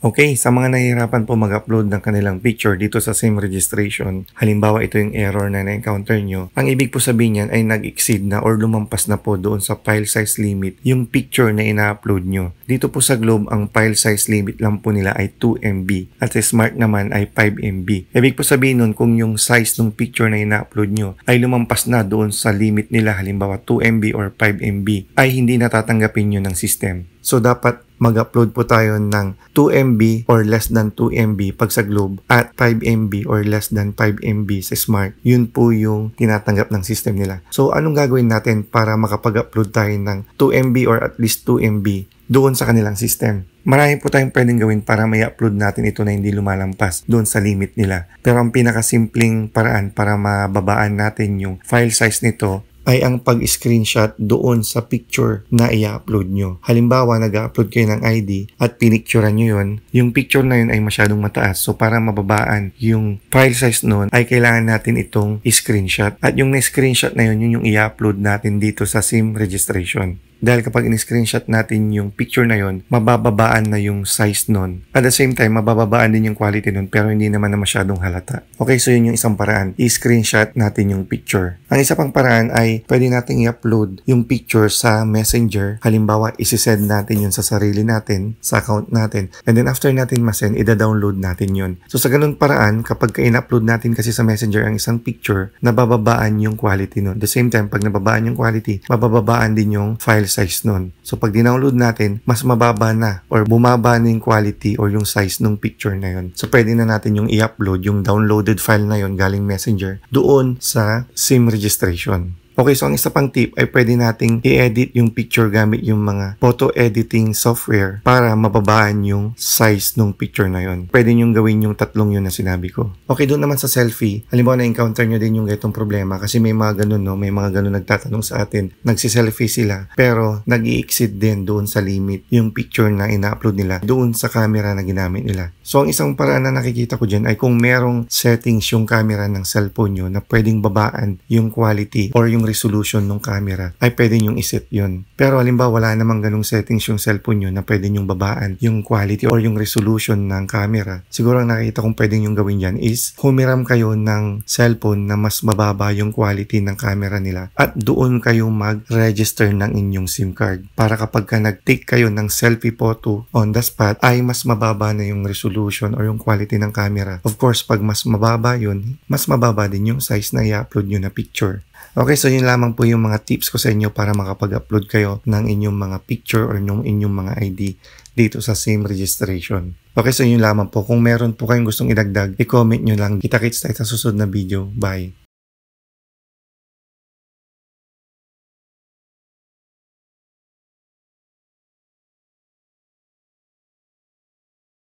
Okay, sa mga nahihirapan po mag-upload ng kanilang picture dito sa SIM registration, halimbawa ito yung error na na-encounter nyo, ang ibig po sabihin yan ay nag-exceed na or lumampas na po doon sa file size limit yung picture na ina-upload nyo. Dito po sa Globe, ang file size limit lang po nila ay 2 MB at sa Smart naman ay 5 MB. Ibig po sabihin nun kung yung size ng picture na ina-upload nyo ay lumampas na doon sa limit nila, halimbawa 2 MB or 5 MB, ay hindi natatanggapin nyo ng system. So dapat mag-upload po tayo ng 2 MB or less than 2 MB pag sa Globe at 5 MB or less than 5 MB sa Smart. Yun po yung tinatanggap ng system nila. So anong gagawin natin para makapag-upload tayo ng 2 MB or at least 2 MB doon sa kanilang system? Marami po tayong pwedeng gawin para may upload natin ito na hindi lumalampas doon sa limit nila. Pero ang pinakasimpleng paraan para mababaan natin yung file size nito ay ang pag-screenshot doon sa picture na i-upload nyo. Halimbawa, nag-upload kayo ng ID at pinicturean nyo yun, yung picture na yun ay masyadong mataas. So, para mababaan yung file size nun, ay kailangan natin itong screenshot. At yung na-screenshot na yun, yun yung i-upload natin dito sa SIM registration. Dahil kapag in-screenshot natin yung picture na yon, mabababaan na yung size nun. At the same time, mabababaan din yung quality nun pero hindi naman na masyadong halata. Okay, so yun yung isang paraan. I-screenshot natin yung picture. Ang isa pang paraan ay pwede natin i-upload yung picture sa Messenger. Halimbawa, isi-send natin yun sa sarili natin, sa account natin. And then after natin ma-send, ida-download natin yun. So sa ganun paraan, kapag in-upload natin kasi sa Messenger ang isang picture, nabababaan yung quality nun. At the same time, pag nababaan yung quality, mabababaan din yung file size nun. So pag dinownload natin, mas mababa na or bumaba na yung quality or yung size ng picture na yun. So pwede na natin yung i-upload yung downloaded file na yun galing Messenger doon sa SIM registration. Okay, so ang isa pang tip ay pwede nating i-edit yung picture gamit yung mga photo editing software para mababaan yung size ng picture na yun. Pwede nyong gawin yung tatlong yun na sinabi ko. Okay, doon naman sa selfie, halimbawa na-encounter nyo din yung ganitong problema kasi may mga ganun, no? May mga ganun nagtatanong sa atin. Nagsiselfie sila pero nag-i-exceed din doon sa limit yung picture na ina-upload nila doon sa camera na ginamit nila. So ang isang paraan na nakikita ko dyan ay kung merong settings yung camera ng cellphone nyo na pwedeng babaan yung quality or yung resolution ng camera, ay pwede nyong iset yun. Pero halimbawa wala namang ganung settings yung cellphone nyo na pwede nyong babaan yung quality or yung resolution ng camera. Siguro ang nakikita kong pwede nyong gawin dyan is humiram kayo ng cellphone na mas mababa yung quality ng camera nila at doon kayo mag-register ng inyong SIM card para kapag ka nag-take kayo ng selfie photo on the spot ay mas mababa na yung resolution or yung quality ng camera. Of course, pag mas mababa yun, mas mababa din yung size na i-upload nyo na picture. Okay, so yun lamang po yung mga tips ko sa inyo para makapag-upload kayo ng inyong mga picture or ng inyong mga ID dito sa SIM registration. Okay, so yun lamang po. Kung meron po kayong gustong idagdag, i-comment nyo lang. Kita-kits tayo sa susunod na video. Bye!